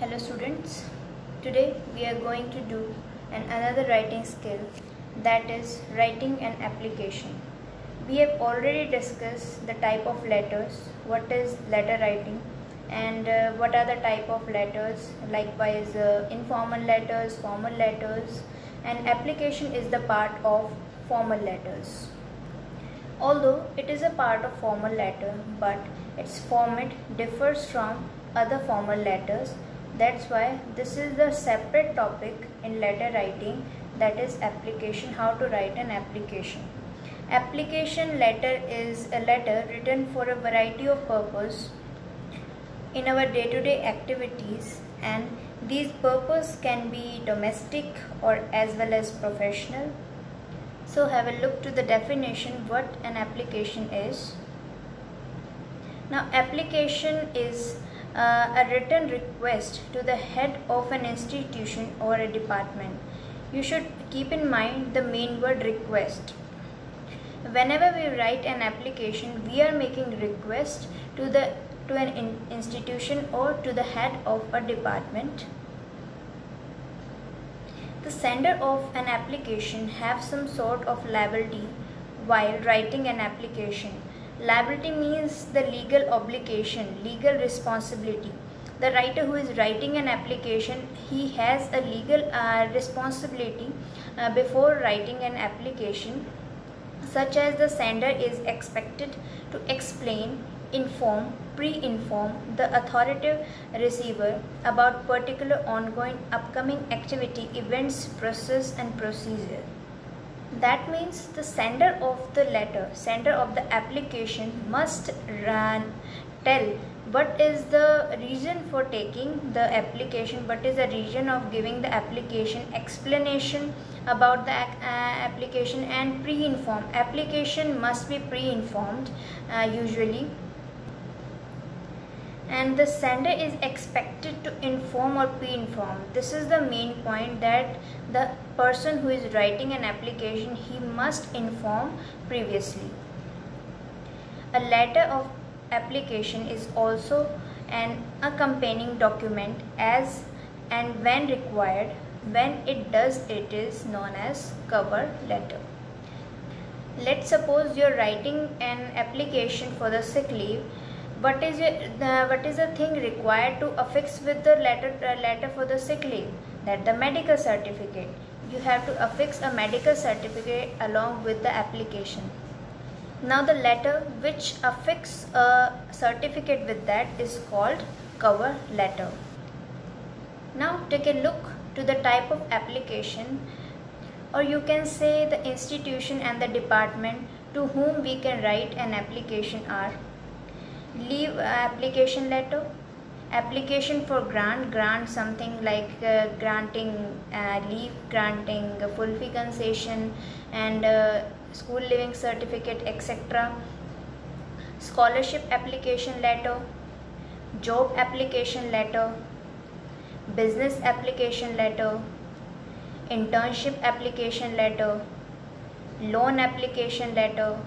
Hello students, today we are going to do another writing skill, that is writing an application. We have already discussed the type of letters, what is letter writing and what are the type of letters, likewise informal letters, formal letters, and application is the part of formal letters. Although it is a part of formal letter, but its format differs from other formal letters. That's why this is the separate topic in letter writing, that is application, how to write an application. Application letter is a letter written for a variety of purpose in our day-to-day activities, and these purpose can be domestic or as well as professional. So have a look to the definition what an application is. Now application is a written request to the head of an institution or a department. You should keep in mind the main word request. Whenever we write an application, we are making request to an institution or to the head of a department. The sender of an application have some sort of liability while writing an application. Liability means the legal obligation, legal responsibility. The writer who is writing an application, he has a legal responsibility before writing an application, such as the sender is expected to explain, inform, pre-inform the authoritative receiver about particular ongoing upcoming activity, events, process and procedure. That means the sender of the letter, sender of the application must tell what is the reason for taking the application, what is the reason of giving the application, explanation about the application, and pre-inform. Application must be pre-informed usually, and the sender is expected to inform or pre-inform. This is the main point, that the person who is writing an application, he must inform previously. A letter of application is also an accompanying document as and when required. When it does, it is known as cover letter. Let's suppose you are writing an application for the sick leave. What is the thing required to affix with the letter for the sick leave? That the medical certificate. You have to affix a medical certificate along with the application. Now the letter which affix a certificate with that is called cover letter. Now take a look to the type of application, or you can say the institution and the department to whom we can write an application are: leave application letter, application for grant something like granting leave, granting full fee concession and school living certificate, etc. Scholarship application letter, job application letter, business application letter, internship application letter, loan application letter,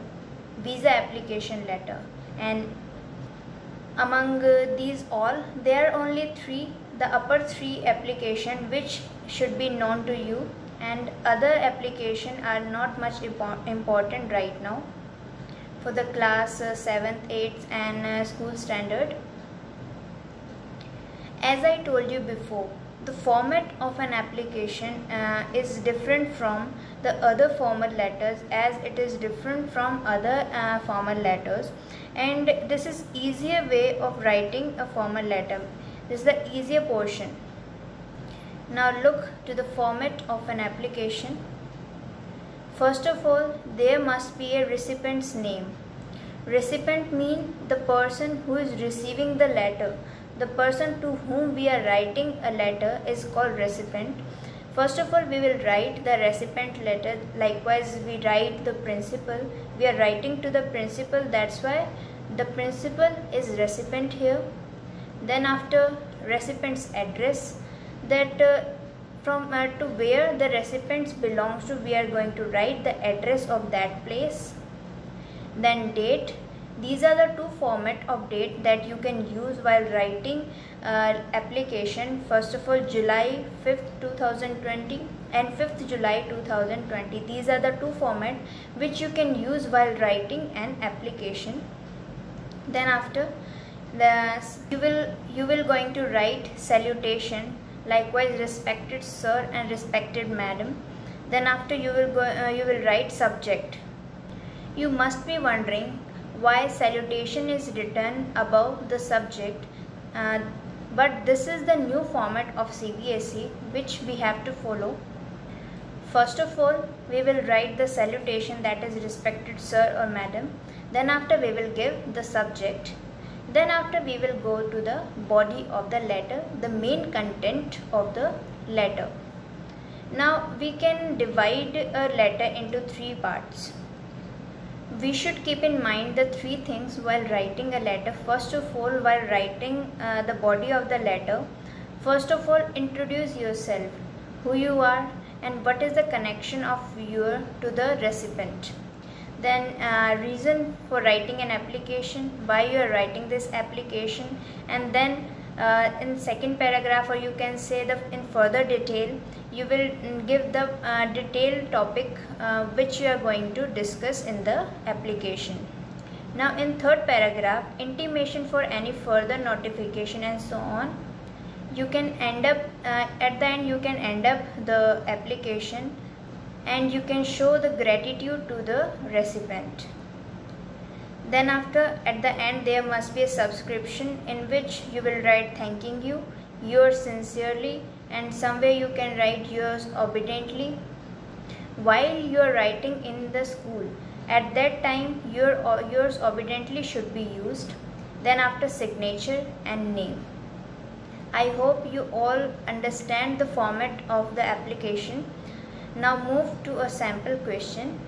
visa application letter. And among these all, there are only three, the upper three application which should be known to you, and other application are not much important right now for the class 7th, 8th and school standard. As I told you before, the format of an application is different from the other formal letters, as it is different from other formal letters, and this is easier way of writing a formal letter. This is the easier portion. Now look to the format of an application. First of all, there must be a recipient's name. Recipient means the person who is receiving the letter. The person to whom we are writing a letter is called recipient. First of all, we will write the recipient letter. Likewise, we write the principal. We are writing to the principal, that's why the principal is recipient here. Then after, recipient's address, that from to where the recipient belongs to, we are going to write the address of that place. Then date. These are the two formats of date that you can use while writing application, first of all July 5th 2020 and 5th July 2020. These are the two formats which you can use while writing an application. Then after you will going to write salutation, likewise respected sir and respected madam. Then after you will write subject. You must be wondering why salutation is written above the subject, but this is the new format of CBSE which we have to follow. First of all, we will write the salutation, that is respected sir or madam. Then after we will give the subject. Then after we will go to the body of the letter, the main content of the letter. Now we can divide a letter into three parts. We should keep in mind the three things while writing a letter. First of all, while writing the body of the letter, first of all introduce yourself, who you are and what is the connection of you to the recipient. Then reason for writing an application, why you are writing this application, and then in second paragraph, or you can say in further detail, you will give the detailed topic which you are going to discuss in the application. Now in third paragraph, intimation for any further notification and so on. You can end up at the end, you can end up the application and you can show the gratitude to the recipient. Then after, at the end, there must be a subscription in which you will write thanking you, yours sincerely, and somewhere you can write yours obediently. While you are writing in the school, at that time yours obediently should be used. Then after, signature and name. I hope you all understand the format of the application. Now move to a sample question.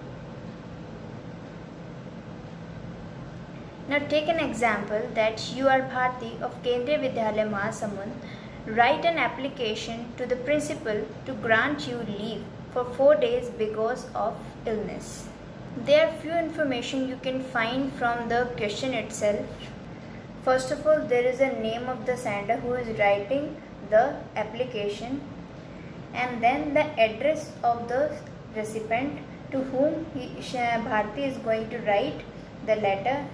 Now take an example that you are Bharti of Kendriya Vidyalaya Mahasamund. Write an application to the principal to grant you leave for 4 days because of illness. There are few information you can find from the question itself. First of all, there is a name of the sender who is writing the application, and then the address of the recipient to whom Bharti is going to write the letter.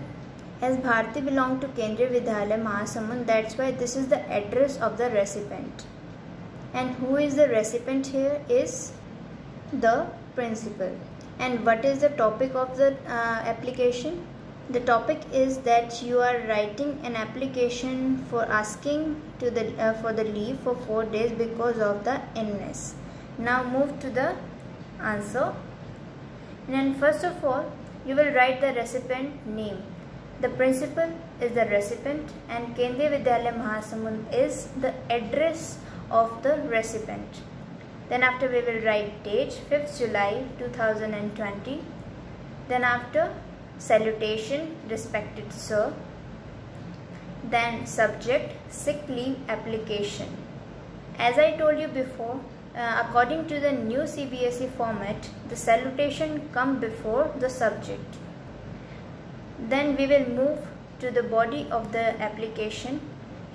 As Bharti belongs to Kendriya Vidyalaya Mahasamund, that's why this is the address of the recipient. And who is the recipient here is the principal. And what is the topic of the application? The topic is that you are writing an application for asking to for the leave for 4 days because of the illness. Now move to the answer. And then first of all, you will write the recipient name. The principal is the recipient and Kendriya Vidyalaya Mahasamund is the address of the recipient. Then after we will write date 5th July 2020. Then after, salutation, respected sir. Then subject, sick leave application. As I told you before, according to the new CBSE format, the salutation comes before the subject. Then we will move to the body of the application.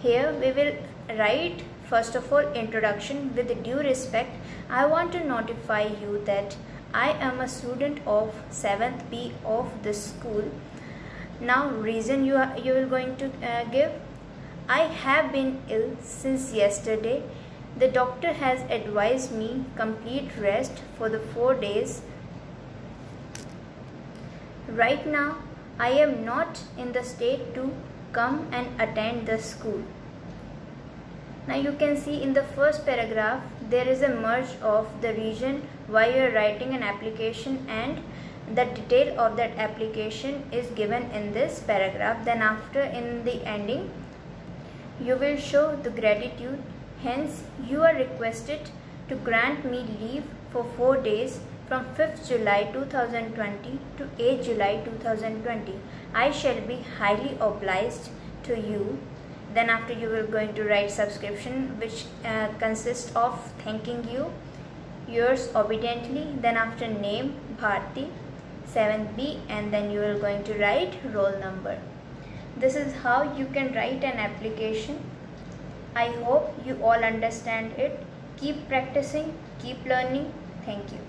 Here we will write first of all introduction. With due respect, I want to notify you that I am a student of 7th B of this school. Now reason you will going to give. I have been ill since yesterday. The doctor has advised me complete rest for the 4 days. Right now I am not in the state to come and attend the school. Now you can see in the first paragraph there is a merge of the reason why you are writing an application and the detail of that application is given in this paragraph. Then after, in the ending, you will show the gratitude. Hence you are requested to grant me leave for 4 days from 5th July 2020 to 8th July 2020. I shall be highly obliged to you. Then after, you will going to write subscription, which consists of thanking you, yours obediently. Then after, name Bharti, 7th B, and then you are going to write roll number. This is how you can write an application. I hope you all understand it. Keep practicing, keep learning. Thank you.